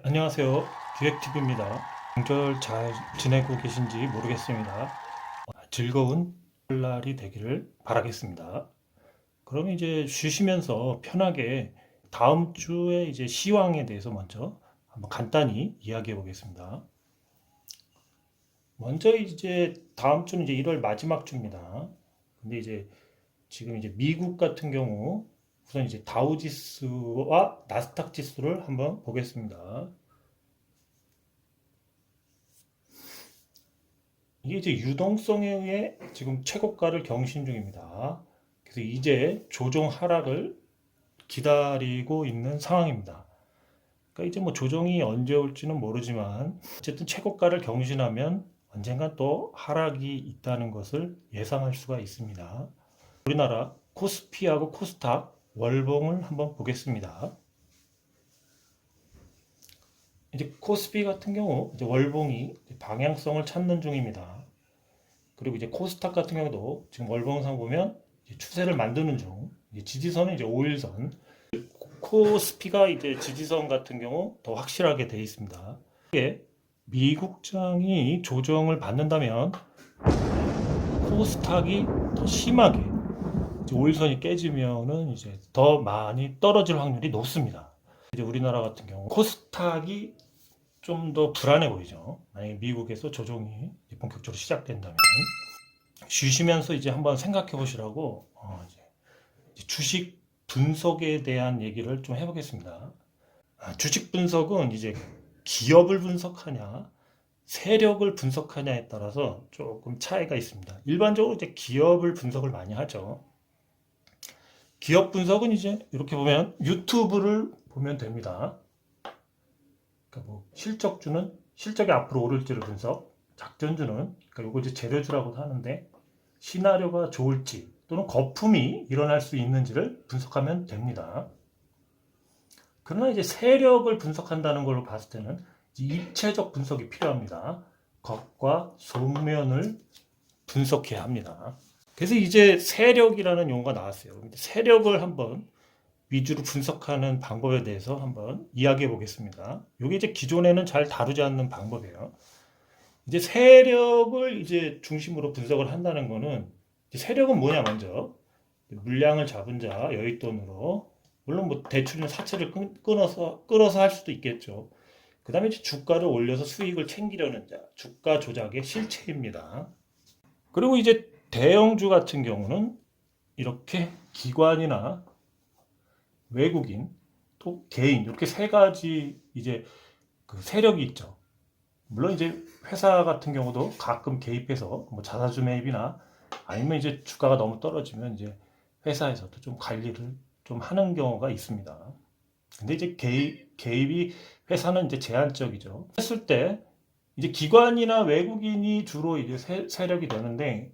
안녕하세요. 기획TV입니다. 명절 잘 지내고 계신지 모르겠습니다. 즐거운 설날이 되기를 바라겠습니다. 그럼 이제 쉬시면서 편하게 다음 주에 이제 시황에 대해서 먼저 한번 간단히 이야기해 보겠습니다. 먼저 이제 다음 주는 이제 1월 마지막 주입니다. 근데 이제 지금 이제 미국 같은 경우 우선 이제 다우지수와 나스닥 지수를 한번 보겠습니다. 이게 이제 유동성에 의해 지금 최고가를 경신 중입니다. 그래서 이제 조정 하락을 기다리고 있는 상황입니다. 그러니까 이제 뭐 조정이 언제 올지는 모르지만 어쨌든 최고가를 경신하면 언젠가 또 하락이 있다는 것을 예상할 수가 있습니다. 우리나라 코스피하고 코스닥 월봉을 한번 보겠습니다. 이제 코스피 같은 경우 이제 월봉이 방향성을 찾는 중입니다. 그리고 이제 코스닥 같은 경우도 지금 월봉상 보면 이제 추세를 만드는 중. 이제 지지선은 이제 5일선. 코스피가 이제 지지선 같은 경우 더 확실하게 되어 있습니다. 이게 미국장이 조정을 받는다면 코스닥이 더 심하게 5일선이 깨지면은 이제 더 많이 떨어질 확률이 높습니다. 이제 우리나라 같은 경우 코스닥이 좀 더 불안해 보이죠. 만약에 미국에서 조정이 본격적으로 시작된다면. 쉬시면서 이제 한번 생각해 보시라고 이제 주식 분석에 대한 얘기를 좀 해보겠습니다. 주식 분석은 이제 기업을 분석하냐, 세력을 분석하냐에 따라서 조금 차이가 있습니다. 일반적으로 이제 기업을 분석을 많이 하죠. 기업 분석은 이제 이렇게 보면 유튜브를 보면 됩니다. 그러니까 뭐 실적주는 실적이 앞으로 오를지를 분석, 작전주는 그러니까 이거 이제 재료주라고도 하는데 시나리오가 좋을지 또는 거품이 일어날 수 있는지를 분석하면 됩니다. 그러나 이제 세력을 분석한다는 걸로 봤을 때는 입체적 분석이 필요합니다. 겉과 속면을 분석해야 합니다. 그래서 이제 세력이라는 용어가 나왔어요. 세력을 한번 위주로 분석하는 방법에 대해서 한번 이야기해 보겠습니다. 이게 이제 기존에는 잘 다루지 않는 방법이에요. 이제 세력을 이제 중심으로 분석을 한다는 거는 세력은 뭐냐 먼저 물량을 잡은 자 여윳돈으로 물론 뭐 대출이나 사채를 끌어서 할 수도 있겠죠. 그 다음에 주가를 올려서 수익을 챙기려는 자 주가 조작의 실체입니다. 그리고 이제 대형주 같은 경우는 이렇게 기관이나 외국인 또 개인 이렇게 세 가지 이제 그 세력이 있죠. 물론 이제 회사 같은 경우도 가끔 개입해서 뭐 자사주 매입이나 아니면 이제 주가가 너무 떨어지면 이제 회사에서도 좀 관리를 좀 하는 경우가 있습니다. 근데 이제 개입이 회사는 이제 제한적이죠. 했을 때 이제 기관이나 외국인이 주로 이제 세력이 되는데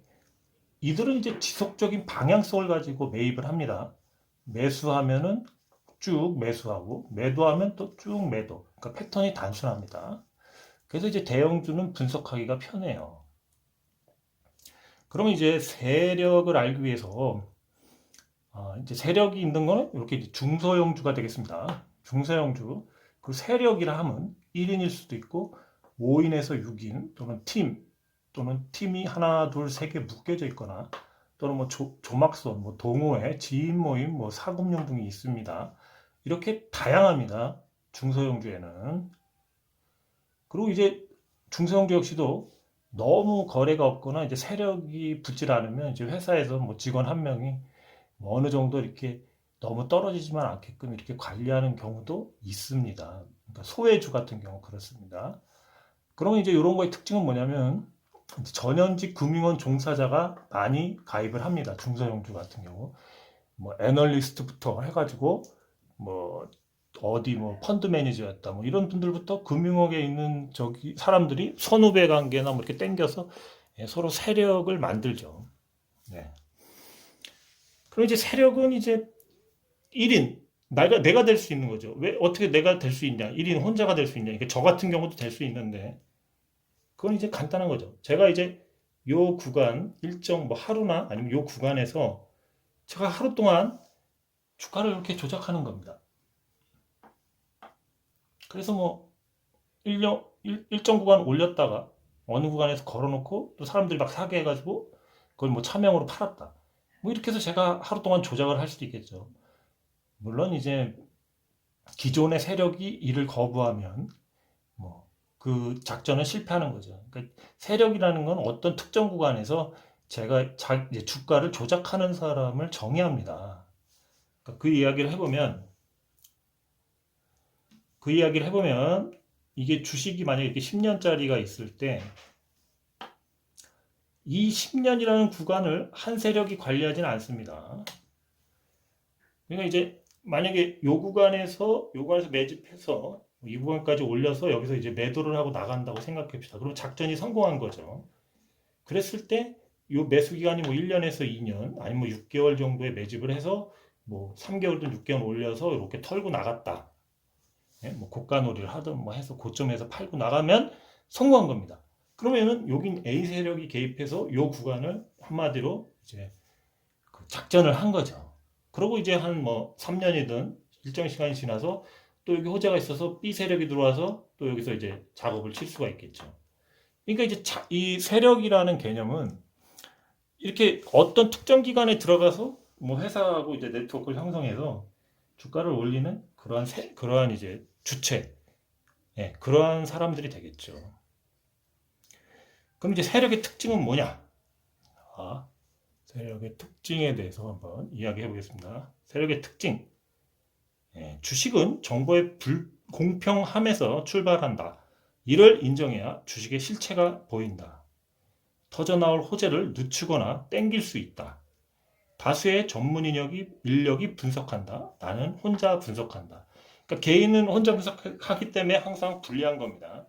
이들은 이제 지속적인 방향성을 가지고 매입을 합니다. 매수하면은 쭉 매수하고 매도하면 또 쭉 매도. 그러니까 패턴이 단순합니다. 그래서 이제 대형주는 분석하기가 편해요. 그러면 이제 세력을 알기 위해서 이제 세력이 있는 거는 이렇게 중소형주가 되겠습니다. 중소형주. 그 세력이라 하면 1인일 수도 있고 5인에서 6인 또는 팀 또는 팀이 하나, 둘, 세 개 묶여져 있거나 또는 뭐 조막선, 뭐 동호회, 지인 모임, 뭐 사금융 등이 있습니다. 이렇게 다양합니다. 중소형주에는. 그리고 이제 중소형주 역시도 너무 거래가 없거나 이제 세력이 붙질 않으면 이제 회사에서 뭐 직원 한 명이 뭐 어느 정도 이렇게 너무 떨어지지만 않게끔 이렇게 관리하는 경우도 있습니다. 그러니까 소외주 같은 경우 그렇습니다. 그러면 이제 이런 거의 특징은 뭐냐면 전현직 금융원 종사자가 많이 가입을 합니다. 중소형주 같은 경우 뭐 애널리스트부터 해가지고 뭐 어디 뭐 펀드 매니저였다 뭐 이런 분들부터 금융업에 있는 저기 사람들이 선후배 관계나 뭐 이렇게 땡겨서 서로 세력을 만들죠. 네. 그럼 이제 세력은 이제 1인 내가 될 수 있는 거죠. 왜 어떻게 내가 될 수 있냐? 1인 혼자가 될 수 있냐? 그러니까 저 같은 경우도 될 수 있는데 그건 이제 간단한 거죠. 제가 이제 요 구간 일정 뭐 하루나 아니면 요 구간에서 제가 하루 동안 주가를 이렇게 조작하는 겁니다. 그래서 뭐 일정 구간 올렸다가 어느 구간에서 걸어놓고 또 사람들이 막 사게 해가지고 그걸 뭐 차명으로 팔았다. 뭐 이렇게 해서 제가 하루 동안 조작을 할 수도 있겠죠. 물론 이제 기존의 세력이 이를 거부하면 뭐 그 작전은 실패하는 거죠. 그러니까 세력이라는 건 어떤 특정 구간에서 제가 이제 주가를 조작하는 사람을 정의합니다. 그러니까 그 이야기를 해보면 이게 주식이 만약에 이렇게 10년짜리가 있을 때 이 10년이라는 구간을 한 세력이 관리하지는 않습니다. 그러니까 이제 만약에 요 구간에서 매집해서 이 구간까지 올려서 여기서 이제 매도를 하고 나간다고 생각합시다. 그럼 작전이 성공한 거죠. 그랬을 때 요 매수 기간이 뭐 1년에서 2년 아니면 뭐 6개월 정도의 매집을 해서 뭐 3개월든 6개월 올려서 이렇게 털고 나갔다. 예? 뭐 고가놀이를 하든 뭐 해서 고점에서 팔고 나가면 성공한 겁니다. 그러면은 여긴 A 세력이 개입해서 요 구간을 한마디로 이제 그 작전을 한 거죠. 그러고 이제 한 뭐 3년이든 일정 시간이 지나서 또 여기 호재가 있어서 B 세력이 들어와서 또 여기서 이제 작업을 칠 수가 있겠죠. 그러니까 이제 이 세력이라는 개념은 이렇게 어떤 특정 기간에 들어가서 뭐 회사하고 이제 네트워크를 형성해서 주가를 올리는 그러한 이제 주체, 예, 그러한 사람들이 되겠죠. 그럼 이제 세력의 특징은 뭐냐? 아, 세력의 특징에 대해서 한번 이야기해 보겠습니다. 세력의 특징. 예, 주식은 정보의 불공평함에서 출발한다. 이를 인정해야 주식의 실체가 보인다. 터져나올 호재를 늦추거나 땡길 수 있다. 다수의 전문 인력이 분석한다. 나는 혼자 분석한다. 그러니까 개인은 혼자 분석하기 때문에 항상 불리한 겁니다.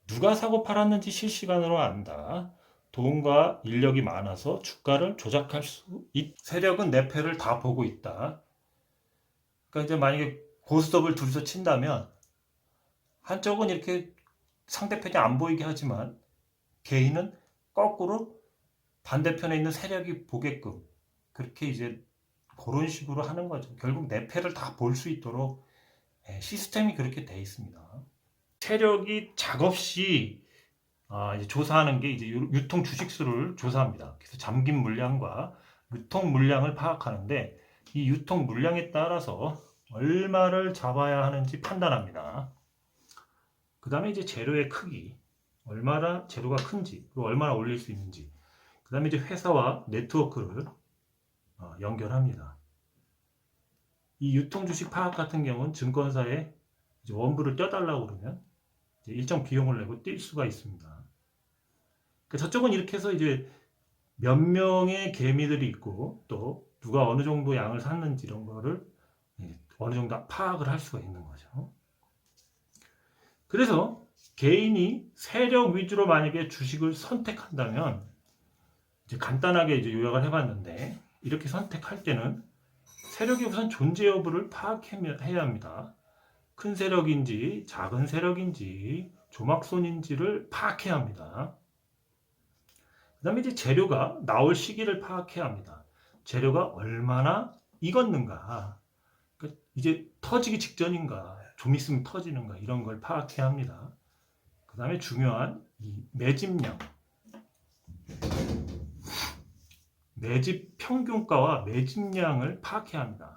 누가 사고 팔았는지 실시간으로 안다. 돈과 인력이 많아서 주가를 조작할 수 세력은 내 패를 다 보고 있다. 그러니까 이제 만약에 고스톱을 둘이서 친다면 한쪽은 이렇게 상대편이 안 보이게 하지만 개인은 거꾸로 반대편에 있는 세력이 보게끔 그렇게 이제 그런 식으로 하는 거죠. 결국 내 패를 다 볼 수 있도록 시스템이 그렇게 돼 있습니다. 세력이 작업시 이제 조사하는 게 이제 유통 주식수를 조사합니다. 그래서 잠긴 물량과 유통 물량을 파악하는데 이 유통 물량에 따라서 얼마를 잡아야 하는지 판단합니다. 그 다음에 이제 재료의 크기, 얼마나 재료가 큰지, 그리고 얼마나 올릴 수 있는지, 그 다음에 이제 회사와 네트워크를 연결합니다. 이 유통 주식 파악 같은 경우는 증권사에 이제 원부를 떼달라고 그러면 이제 일정 비용을 내고 뛸 수가 있습니다. 그러니까 저쪽은 이렇게 해서 이제 몇 명의 개미들이 있고 또 누가 어느 정도 양을 샀는지 이런 거를 어느 정도 파악을 할 수가 있는 거죠. 그래서 개인이 세력 위주로 만약에 주식을 선택한다면 이제 간단하게 이제 요약을 해봤는데 이렇게 선택할 때는 세력의 우선 존재 여부를 파악해야 합니다. 큰 세력인지 작은 세력인지 조막손인지를 파악해야 합니다. 그 다음에 이제 재료가 나올 시기를 파악해야 합니다. 재료가 얼마나 익었는가, 그러니까 이제 터지기 직전인가, 좀 있으면 터지는가 이런 걸 파악해야 합니다. 그 다음에 중요한 이 매집량, 매집 평균가와 매집량을 파악해야 합니다.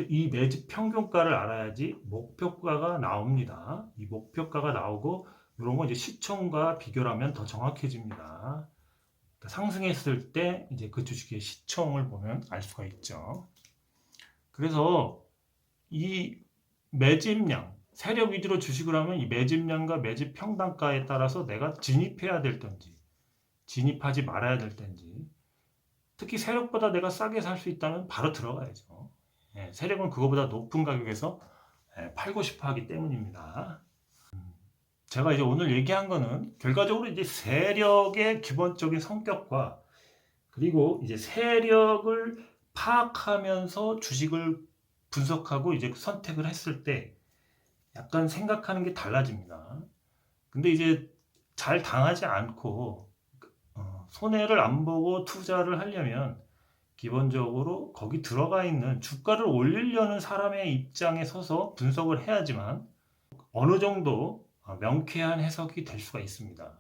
이 매집 평균가를 알아야지 목표가가 나옵니다. 이 목표가가 나오고 이런 거 이제 시총과 비교를 하면 더 정확해집니다. 상승했을 때 이제 그 주식의 시총을 보면 알 수가 있죠. 그래서 이 매집량, 세력 위주로 주식을 하면 이 매집량과 매집 평단가에 따라서 내가 진입해야 될 건지 진입하지 말아야 될 텐지, 특히 세력보다 내가 싸게 살 수 있다면 바로 들어가야죠. 세력은 그거보다 높은 가격에서 팔고 싶어 하기 때문입니다. 제가 이제 오늘 얘기한 거는 결과적으로 이제 세력의 기본적인 성격과 그리고 이제 세력을 파악하면서 주식을 분석하고 이제 선택을 했을 때 약간 생각하는 게 달라집니다. 근데 이제 잘 당하지 않고 손해를 안 보고 투자를 하려면 기본적으로 거기 들어가 있는 주가를 올리려는 사람의 입장에 서서 분석을 해야지만 어느 정도 명쾌한 해석이 될 수가 있습니다.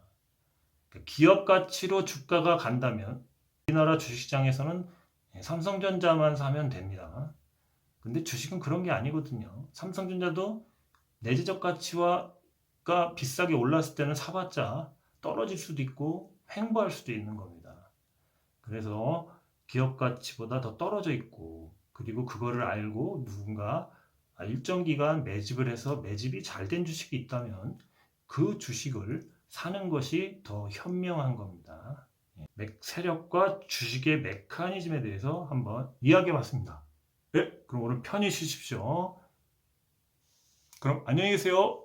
기업 가치로 주가가 간다면 우리나라 주식시장에서는 삼성전자만 사면 됩니다. 근데 주식은 그런 게 아니거든요. 삼성전자도 내재적 가치가 비싸게 올랐을 때는 사봤자 떨어질 수도 있고 횡보할 수도 있는 겁니다. 그래서 기업 가치보다 더 떨어져 있고, 그리고 그거를 알고 누군가 일정 기간 매집을 해서 매집이 잘 된 주식이 있다면 그 주식을 사는 것이 더 현명한 겁니다. 세력과 주식의 메커니즘에 대해서 한번 이야기해 봤습니다. 네, 그럼 오늘 편히 쉬십시오. 그럼 안녕히 계세요.